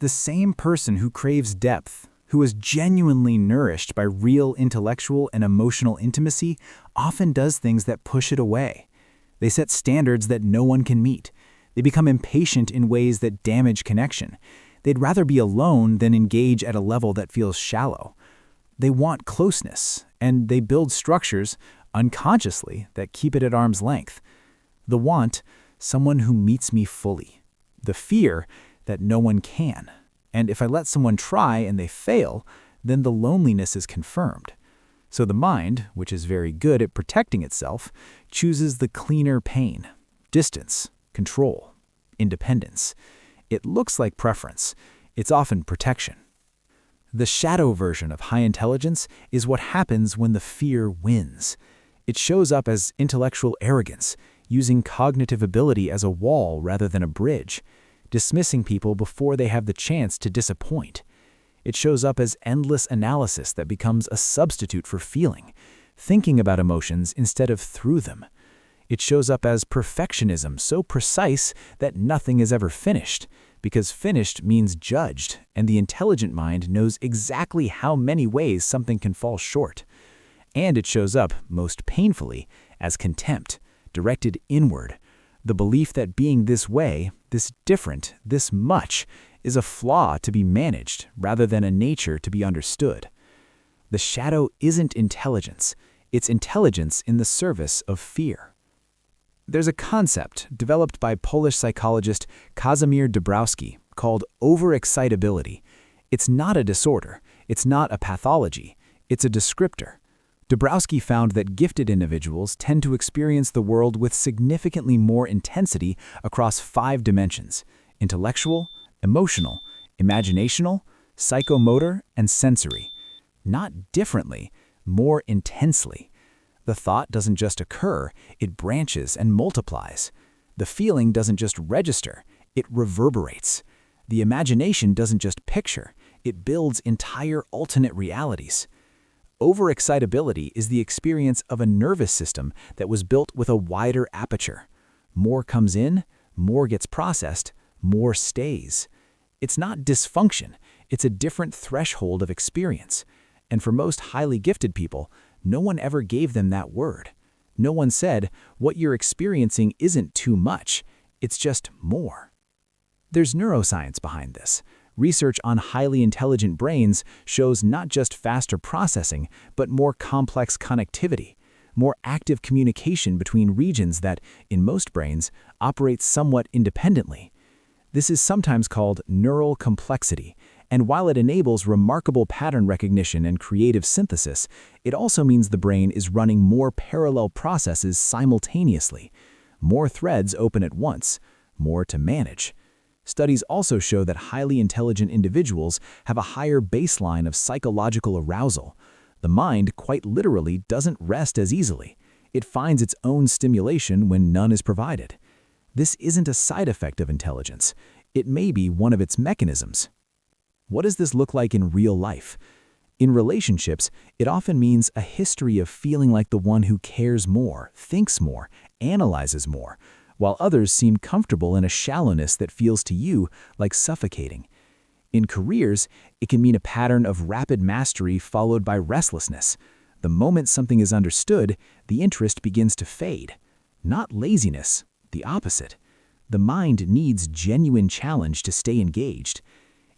The same person who craves depth, who is genuinely nourished by real intellectual and emotional intimacy, often does things that push it away. They set standards that no one can meet. They become impatient in ways that damage connection. They'd rather be alone than engage at a level that feels shallow. They want closeness, and they build structures, unconsciously, that keep it at arm's length. The want, someone who meets me fully. The fear, that no one can. And if I let someone try and they fail, then the loneliness is confirmed. So the mind, which is very good at protecting itself, chooses the cleaner pain, distance, control, independence. It looks like preference. It's often protection. The shadow version of high intelligence is what happens when the fear wins. It shows up as intellectual arrogance, using cognitive ability as a wall rather than a bridge, dismissing people before they have the chance to disappoint. It shows up as endless analysis that becomes a substitute for feeling, thinking about emotions instead of through them. It shows up as perfectionism so precise that nothing is ever finished, because finished means judged, and the intelligent mind knows exactly how many ways something can fall short. And it shows up, most painfully, as contempt, directed inward, the belief that being this way, this different, this much, is a flaw to be managed rather than a nature to be understood. The shadow isn't intelligence, it's intelligence in the service of fear. There's a concept developed by Polish psychologist Kazimierz Dabrowski called overexcitability. It's not a disorder, it's not a pathology, it's a descriptor. Dabrowski found that gifted individuals tend to experience the world with significantly more intensity across 5 dimensions: intellectual, emotional, imaginational, psychomotor, and sensory. Not differently, more intensely. The thought doesn't just occur, it branches and multiplies. The feeling doesn't just register, it reverberates. The imagination doesn't just picture, it builds entire alternate realities. Overexcitability is the experience of a nervous system that was built with a wider aperture. More comes in, more gets processed, more stays. It's not dysfunction, it's a different threshold of experience. And for most highly gifted people, no one ever gave them that word. No one said, what you're experiencing isn't too much, it's just more. There's neuroscience behind this. Research on highly intelligent brains shows not just faster processing, but more complex connectivity, more active communication between regions that, in most brains, operate somewhat independently. This is sometimes called neural complexity, and while it enables remarkable pattern recognition and creative synthesis, it also means the brain is running more parallel processes simultaneously. More threads open at once, more to manage. Studies also show that highly intelligent individuals have a higher baseline of psychological arousal. The mind, quite literally, doesn't rest as easily. It finds its own stimulation when none is provided. This isn't a side effect of intelligence. It may be one of its mechanisms. What does this look like in real life? In relationships, it often means a history of feeling like the one who cares more, thinks more, analyzes more, while others seem comfortable in a shallowness that feels to you like suffocating. In careers, it can mean a pattern of rapid mastery followed by restlessness. The moment something is understood, the interest begins to fade. Not laziness, the opposite. The mind needs genuine challenge to stay engaged.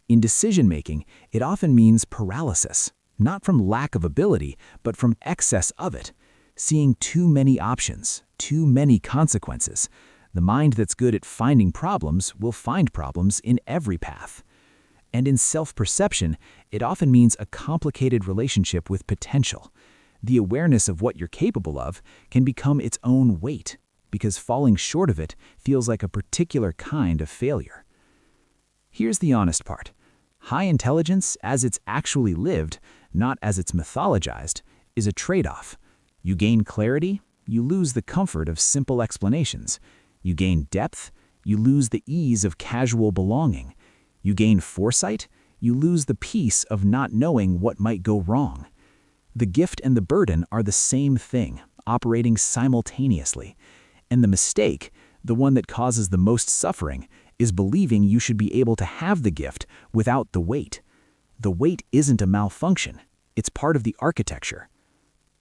In decision-making, it often means paralysis, not from lack of ability, but from excess of it. Seeing too many options, too many consequences. The mind that's good at finding problems will find problems in every path. And in self-perception, it often means a complicated relationship with potential. The awareness of what you're capable of can become its own weight, because falling short of it feels like a particular kind of failure. Here's the honest part. High intelligence, as it's actually lived, not as it's mythologized, is a trade-off. You gain clarity, you lose the comfort of simple explanations. You gain depth, you lose the ease of casual belonging. You gain foresight, you lose the peace of not knowing what might go wrong. The gift and the burden are the same thing, operating simultaneously. And the mistake, the one that causes the most suffering, is believing you should be able to have the gift without the weight. The weight isn't a malfunction. It's part of the architecture.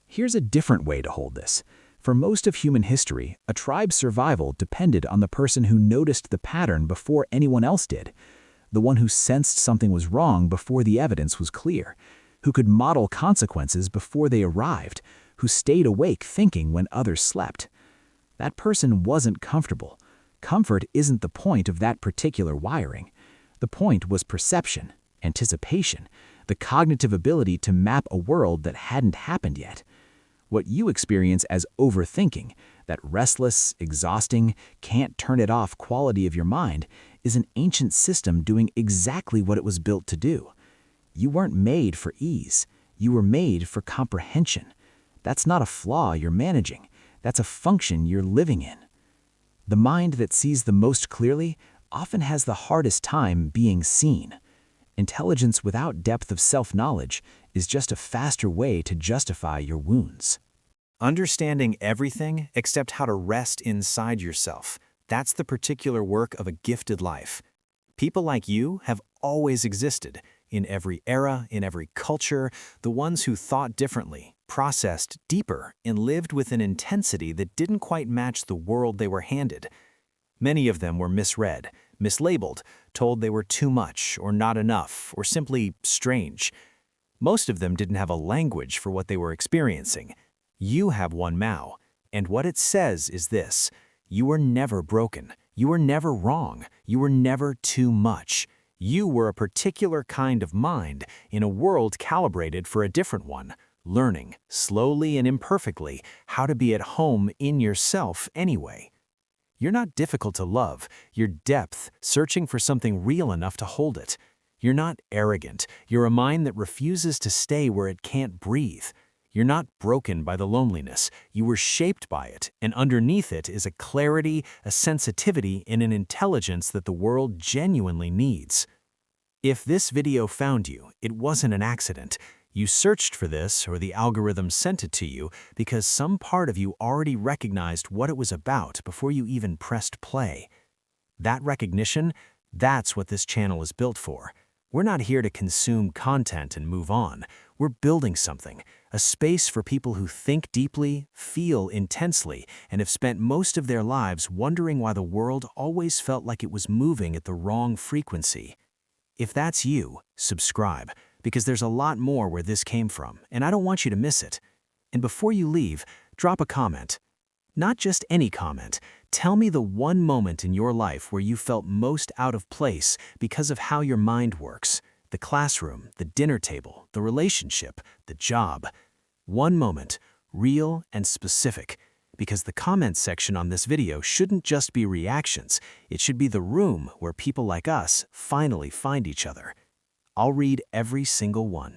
Here's a different way to hold this. For most of human history, a tribe's survival depended on the person who noticed the pattern before anyone else did, the one who sensed something was wrong before the evidence was clear, who could model consequences before they arrived, who stayed awake thinking when others slept. That person wasn't comfortable. Comfort isn't the point of that particular wiring. The point was perception, anticipation, the cognitive ability to map a world that hadn't happened yet. What you experience as overthinking, that restless, exhausting, can't turn it off quality of your mind, is an ancient system doing exactly what it was built to do. You weren't made for ease. You were made for comprehension. That's not a flaw you're managing. That's a function you're living in. The mind that sees the most clearly often has the hardest time being seen. Intelligence without depth of self-knowledge is just a faster way to justify your wounds. Understanding everything except how to rest inside yourself. That's the particular work of a gifted life. People like you have always existed, in every era, in every culture, the ones who thought differently, processed deeper, and lived with an intensity that didn't quite match the world they were handed. Many of them were misread, mislabeled, told they were too much or not enough or simply strange. Most of them didn't have a language for what they were experiencing. You have one now, and what it says is this: you were never broken, you were never wrong, you were never too much. You were a particular kind of mind in a world calibrated for a different one, learning, slowly and imperfectly, how to be at home in yourself anyway. You're not difficult to love, you're depth, searching for something real enough to hold it. You're not arrogant, you're a mind that refuses to stay where it can't breathe. You're not broken by the loneliness, you were shaped by it, and underneath it is a clarity, a sensitivity, and an intelligence that the world genuinely needs. If this video found you, it wasn't an accident. You searched for this, or the algorithm sent it to you, because some part of you already recognized what it was about before you even pressed play. That recognition, that's what this channel is built for. We're not here to consume content and move on. We're building something, a space for people who think deeply, feel intensely, and have spent most of their lives wondering why the world always felt like it was moving at the wrong frequency. If that's you, subscribe, because there's a lot more where this came from, and I don't want you to miss it. And before you leave, drop a comment. Not just any comment. Tell me the one moment in your life where you felt most out of place because of how your mind works. The classroom, the dinner table, the relationship, the job. One moment, real and specific. Because the comments section on this video shouldn't just be reactions. It should be the room where people like us finally find each other. I'll read every single one.